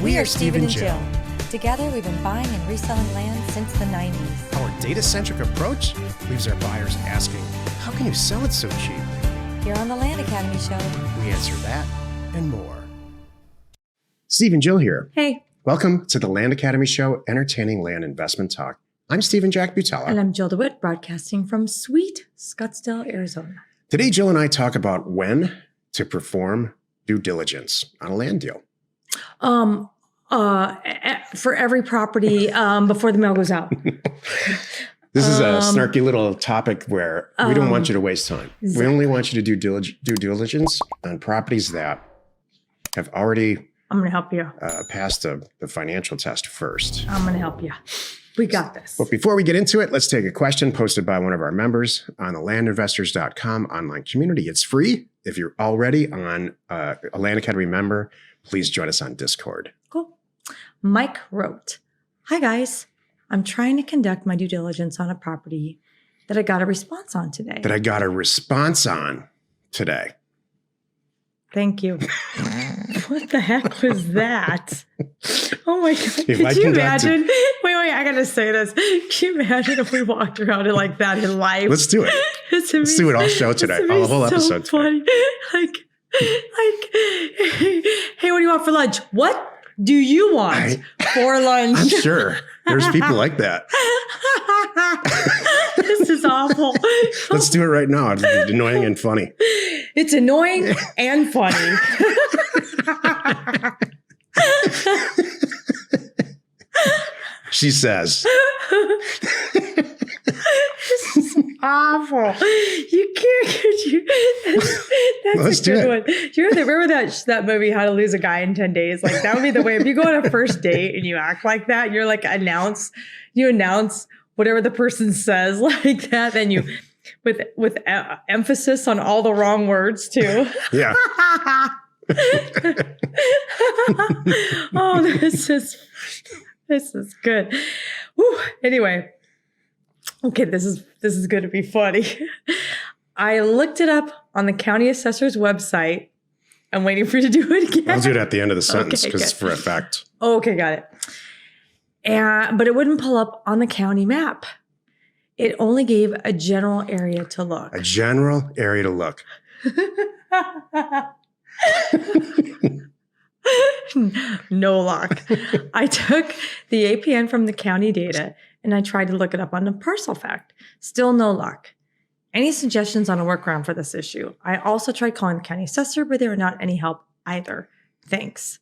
We are Steve and Jill. Together, we've been buying and reselling land since the 90s. Our data-centric approach leaves our buyers asking, how can you sell it so cheap? Here on the Land Academy Show, We answer that and more. Steve and Jill here. Hey. Welcome to the Land Academy Show, entertaining land investment talk. I'm Stephen Jack Butala. And I'm Jill DeWitt, broadcasting from sweet Scottsdale, Arizona. Today, Jill and I talk about when to perform due diligence on a land deal. For every property before the mail goes out. This is a snarky little topic where we don't want you to waste time. Exactly. We only want you to do due diligence on properties that have already I'm going to help you. passed the financial test first. I'm going to help you. We got this. But before we get into it, let's take a question posted by one of our members on the landinvestors.com online community. It's free. If you're already on a Land Academy member, please join us on Discord. Cool. Mike wrote, "Hi guys, I'm trying to conduct my due diligence on a property that I got a response on today." Thank you. What the heck was that? Oh my God. If Could you imagine? Wait, I got to say this. Can you imagine if we walked around it like that in life? Let's do it. Let's do it all show today. A whole episode funny. today. Hey, what do you want for lunch? What do you want for lunch? I'm sure there's people like that. This is awful. Let's do it right now. It's annoying and funny. It's annoying and funny. She says. This is awful. You can't get you. That's a good one. Do you remember that movie, How to Lose a Guy in 10 Days? Like, that would be the way. If you go on a first date and you act like that, you're like you announce whatever the person says like that, then you with emphasis on all the wrong words too. Yeah. Oh, this is good. Whew. Anyway, okay, this is going to be funny. I looked it up on the county assessor's website. I'm waiting for you to do it again. I'll do it at the end of the sentence because it's for effect. Okay, got it. But it wouldn't pull up on the county map. It only gave a general area to look. A general area to look. No luck. I took the APN from the county data and I tried to look it up on the parcel fact. Still no luck. Any suggestions on a workaround for this issue? I also tried calling the county assessor, but they were not any help either. Thanks.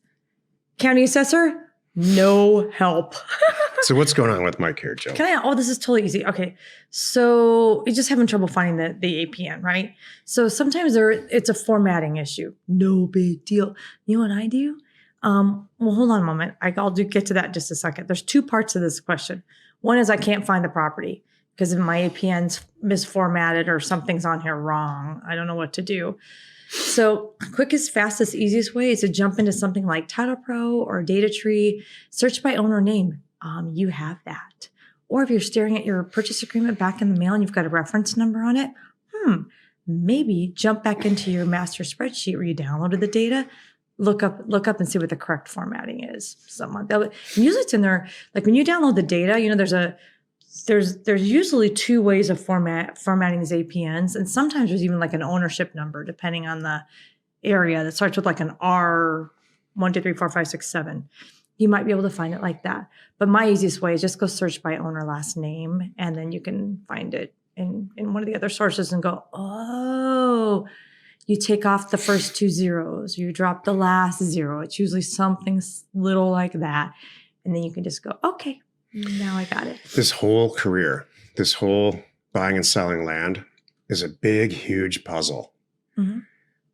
County assessor, no help. So what's going on with Mike here, Joe? This is totally easy. Okay. So you're just having trouble finding the APN, right? So sometimes it's a formatting issue. No big deal. You know what I do? Well, hold on a moment. I'll get to that in just a second. There's two parts of this question. One is I can't find the property because if my APN's misformatted or something's on here wrong, I don't know what to do. So quickest, fastest, easiest way is to jump into something like Title Pro or Data Tree, search by owner name. You have that. Or if you're staring at your purchase agreement back in the mail and you've got a reference number on it, maybe jump back into your master spreadsheet where you downloaded the data, look up and see what the correct formatting is. Usually it's in there. Like when you download the data, there's usually two ways of formatting these APNs. And sometimes there's even like an ownership number, depending on the area, that starts with like an R, 1, 2, 3, 4, 5, 6, 7. You might be able to find it like that. But my easiest way is just go search by owner last name, and then you can find it in one of the other sources and go, oh, you take off the first 2 zeros, you drop the last 0. It's usually something little like that. And then you can just go, okay, now I got it. This whole career, this whole buying and selling land is a big, huge puzzle. Mm-hmm.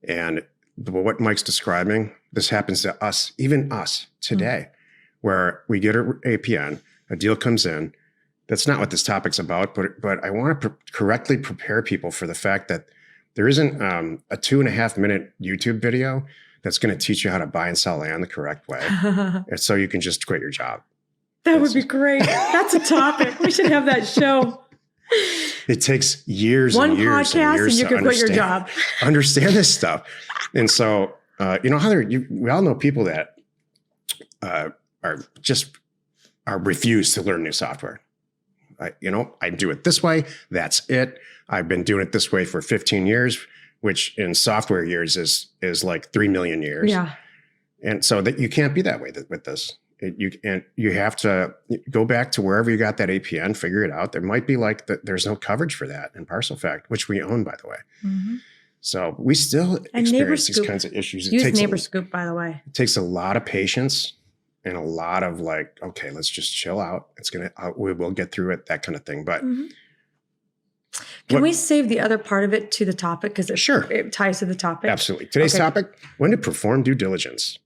And what Mike's describing, this happens to us, even us today, where we get an APN, a deal comes in. That's not what this topic's about, but I want to correctly prepare people for the fact that there isn't a 2.5 minute YouTube video that's going to teach you how to buy and sell land the correct way. And so you can just quit your job. That would be great. That's a topic. We should have that show. It takes years One and years podcast and years and you to can quit your job. Understand this stuff. And so, we all know people that refuse to learn new software. I do it this way. That's it. I've been doing it this way for 15 years, which in software years is like 3 million years. Yeah. And so that you can't be that way with this. You have to go back to wherever you got that APN, figure it out. There might be there's no coverage for that in ParcelFact, which we own, by the way. Mm-hmm. So we still experience these kinds of issues. Use NeighborScoop, by the way. It takes a lot of patience and a lot of okay, let's just chill out. We will get through it, that kind of thing. But can we save the other part of it to the topic? Because it ties to the topic. Absolutely. Today's topic, when to perform due diligence.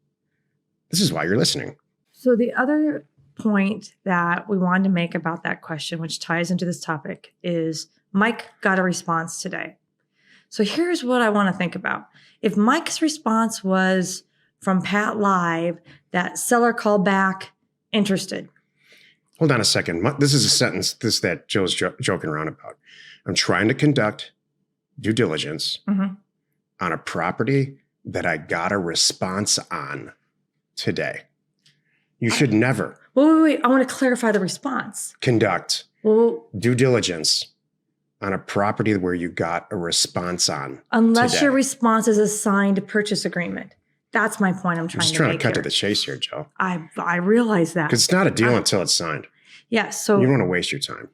This is why you're listening. So the other point that we wanted to make about that question, which ties into this topic, is Mike got a response today. So here's what I want to think about. If Mike's response was from Pat Live, that seller called back, interested. Hold on a second. This is a sentence that Joe's joking around about. I'm trying to conduct due diligence on a property that I got a response on today. You should never. Wait. I want to clarify the response. Conduct due diligence on a property where you got a response on. Unless today. your response is a signed purchase agreement. That's my point I'm trying to make. I'm just trying to cut to the chase here, Joe. I realize that. Because it's not a deal until it's signed. Yeah, so. You don't want to waste your time.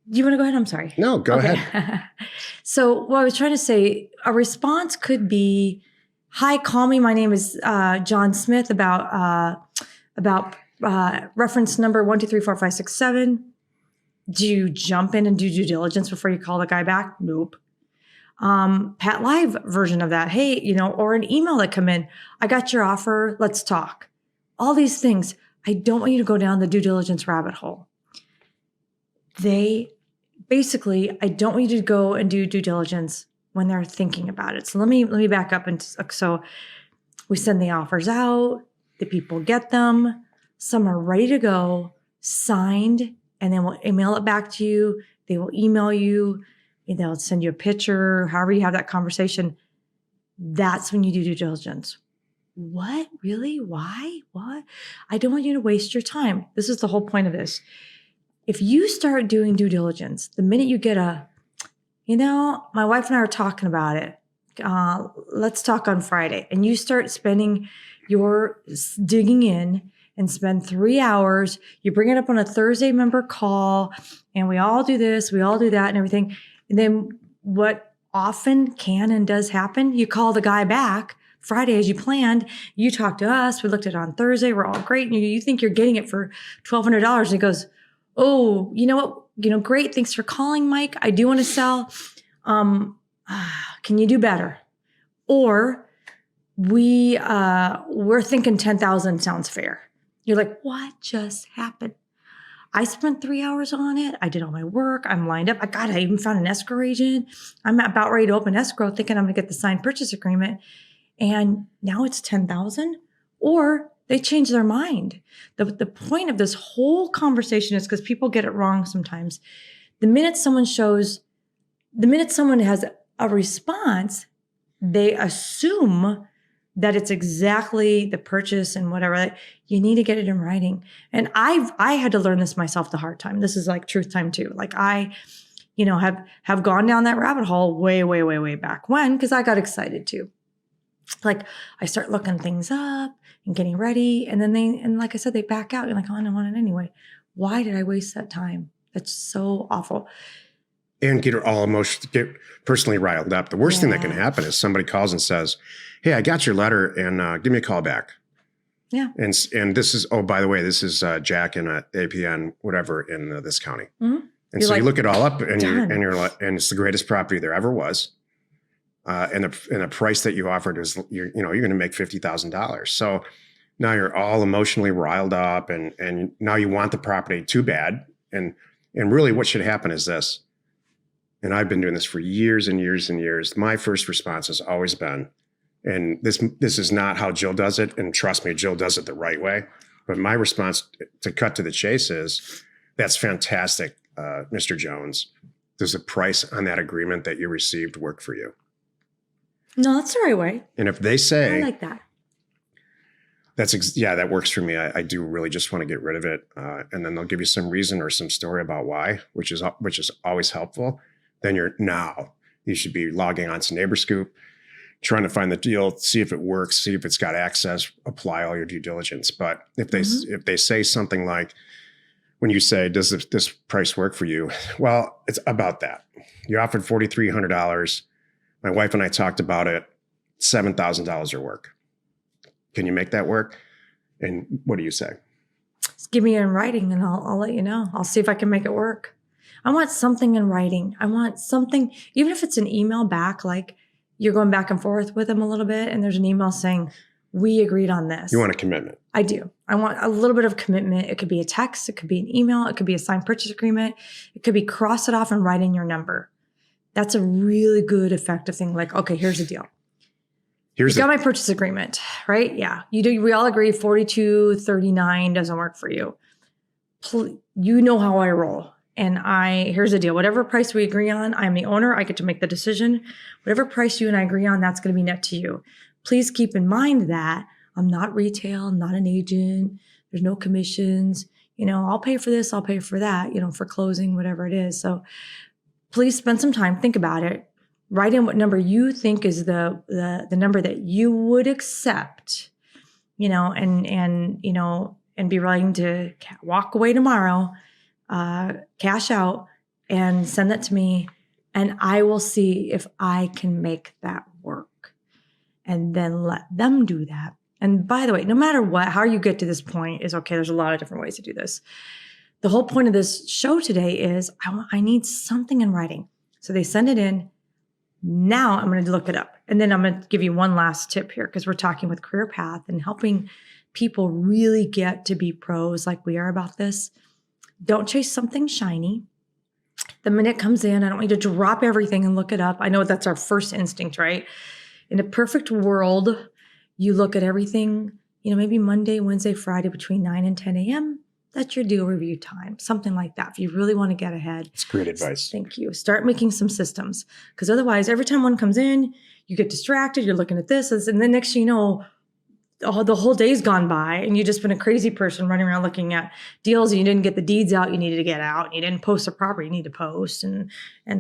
Do you want to go ahead? I'm sorry. No, go ahead. So what I was trying to say, a response could be, hi, call me. My name is John Smith about reference number 1234567. Do you jump in and do due diligence before you call the guy back? Nope. Pat Live version of that. Hey, or an email that come in. I got your offer. Let's talk. All these things. I don't want you to go down the due diligence rabbit hole. I don't want you to go and do due diligence when they're thinking about it. So let me back up. And so we send the offers out, the people get them, some are ready to go, signed, and then we'll email it back to you. They will email you, they'll send you a picture, however you have that conversation. That's when you do due diligence. What? Really? Why? What? I don't want you to waste your time. This is the whole point of this. If you start doing due diligence, the minute you get my wife and I are talking about it. Let's talk on Friday. And you start spending your digging in and spend 3 hours. You bring it up on a Thursday member call and we all do this, we all do that and everything. And then what often can and does happen, you call the guy back Friday as you planned. You talk to us. We looked at it on Thursday. We're all great. And you think you're getting it for $1,200. And he goes, oh, you know what? Great. Thanks for calling, Mike. I do want to sell. Can you do better? Or we're thinking 10,000 sounds fair. You're like, what just happened? I spent 3 hours on it. I did all my work. I'm lined up. I even found an escrow agent. I'm about ready to open escrow thinking I'm going to get the signed purchase agreement. And now it's 10,000, or they change their mind. The point of this whole conversation is because people get it wrong sometimes. The minute someone has a response, they assume that it's exactly the purchase and whatever. You need to get it in writing. And I had to learn this myself the hard time. This is like truth time too. Like I, have gone down that rabbit hole way, way, way, way back when, because I got excited too. Like I start looking things up and getting ready. And then like I said, they back out. You're like, oh, I don't want it anyway. Why did I waste that time? That's so awful. And get personally riled up. The worst thing that can happen is somebody calls and says, hey, I got your letter and give me a call back. Yeah. And this is, oh, by the way, this is Jack in APN, whatever, in this county. Mm-hmm. And so you look it all up and you're like, and it's the greatest property there ever was. And the price that you offered is, you're going to make $50,000. So now you're all emotionally riled up and now you want the property too bad. And really what should happen is this, and I've been doing this for years and years and years. My first response has always been, and this is not how Jill does it. And trust me, Jill does it the right way. But my response to cut to the chase is, that's fantastic, Mr. Jones. Does the price on that agreement that you received work for you? No, that's the right way. And if they say, I like that That works for me. I do really just want to get rid of it. And then they'll give you some reason or some story about why, which is always helpful. Then you should be logging on to NeighborScoop, trying to find the deal, see if it works, see if it's got access, apply all your due diligence. But if they say something like, when you say, does this price work for you? Well, it's about that. You offered $4,300. My wife and I talked about it. $7,000 will work. Can you make that work? And what do you say? Just give me in writing and I'll let you know. I'll see if I can make it work. I want something in writing. I want something, even if it's an email back, like you're going back and forth with them a little bit and there's an email saying, we agreed on this. You want a commitment? I do. I want a little bit of commitment. It could be a text. It could be an email. It could be a signed purchase agreement. It could be cross it off and write in your number. That's a really good, effective thing. Like, okay, here's the deal. You got my purchase agreement, right? Yeah. You do. We all agree $4,239 doesn't work for you. You know how I roll. And here's the deal. Whatever price we agree on, I'm the owner. I get to make the decision. Whatever price you and I agree on, that's going to be net to you. Please keep in mind that I'm not retail. I'm not an agent. There's no commissions. I'll pay for this. I'll pay for that, for closing, whatever it is. So please spend some time. Think about it. Write in what number you think is the number that you would accept, and be willing to walk away tomorrow, cash out and send that to me. And I will see if I can make that work and then let them do that. And by the way, no matter how you get to this point is okay. There's a lot of different ways to do this. The whole point of this show today is I need something in writing. So they send it in. Now I'm going to look it up. And then I'm going to give you one last tip here because we're talking with Career Path and helping people really get to be pros like we are about this. Don't chase something shiny. The minute it comes in, I don't need to drop everything and look it up. I know that's our first instinct, right? In a perfect world, you look at everything, maybe Monday, Wednesday, Friday between 9 and 10 a.m. That's your deal review time, something like that. If you really want to get ahead. It's great advice. Thank you. Start making some systems because otherwise every time one comes in, you get distracted. You're looking at this and then next thing you know, the whole day's gone by and you've just been a crazy person running around looking at deals and you didn't get the deeds out you needed to get out and you didn't post the property you need to post and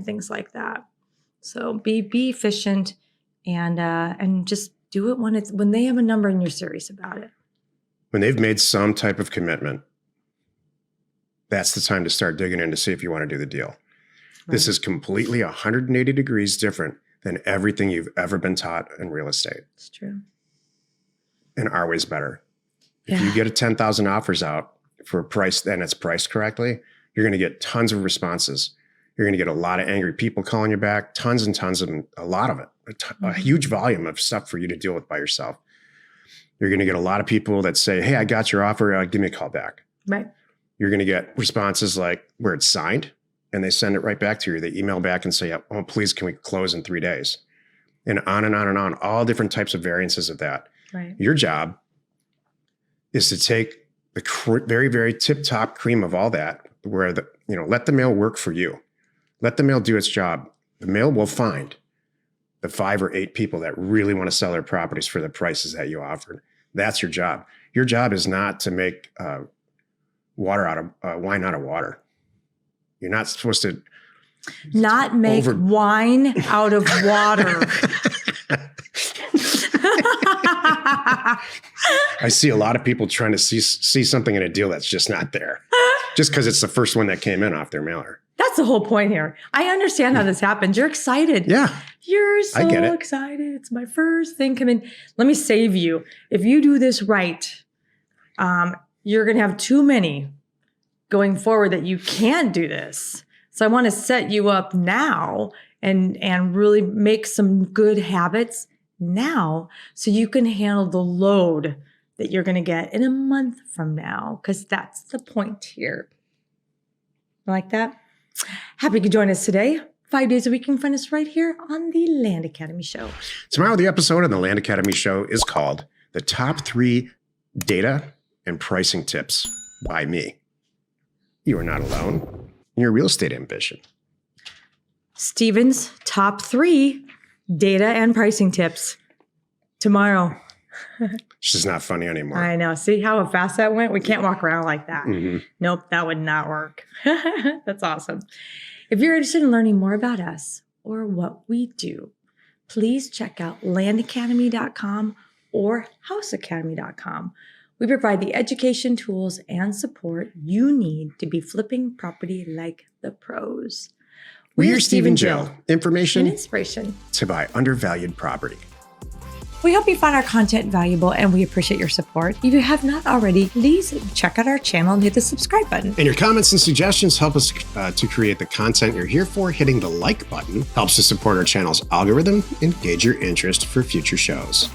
things like that. So be efficient and just do it when they have a number and you're serious about it. When they've made some type of commitment, that's the time to start digging in to see if you want to do the deal. Right. This is completely 180 degrees different than everything you've ever been taught in real estate. It's true. And our way's better. If you get 10,000 offers out for a price and it's priced correctly, you're going to get tons of responses. You're going to get a lot of angry people calling you back, tons and tons of them, a lot of it, a huge volume of stuff for you to deal with by yourself. You're going to get a lot of people that say, hey, I got your offer. Give me a call back. Right. You're going to get responses like where it's signed and they send it right back to you. They email back and say, oh, please, can we close in 3 days? And on and on and on, all different types of variances of that. Right. Your job is to take the very, very tip-top cream of all that, where let the mail work for you. Let the mail do its job. The mail will find the 5 or 8 people that really want to sell their properties for the prices that you offered. That's your job. Your job is not to make wine out of water. You're not supposed to make wine out of water. I see a lot of people trying to see something in a deal that's just not there, just because it's the first one that came in off their mailer. That's the whole point here. I understand how this happens. You're excited. Yeah. You're so excited. It's my first thing coming. Let me save you. If you do this right, you're going to have too many going forward that you can't do this. So I want to set you up now and really make some good habits now so you can handle the load that you're going to get in a month from now, because that's the point here. Like that? Happy you could join us today. 5 days a week, you can find us right here on the Land Academy Show. Tomorrow, the episode on the Land Academy Show is called The Top 3 Data and Pricing Tips by me. You are not alone in your real estate ambition. Steven's top 3 data and pricing tips tomorrow. It's just not funny anymore. I know. See how fast that went? We can't walk around like that. Mm-hmm. Nope, that would not work. That's awesome. If you're interested in learning more about us or what we do, please check out landacademy.com or houseacademy.com. We provide the education, tools, and support you need to be flipping property like the pros. We're Steve and Jill. Information and inspiration to buy undervalued property. We hope you found our content valuable and we appreciate your support. If you have not already, please check out our channel and hit the subscribe button. And your comments and suggestions help us to create the content you're here for. Hitting the like button helps to support our channel's algorithm and gauge your interest for future shows.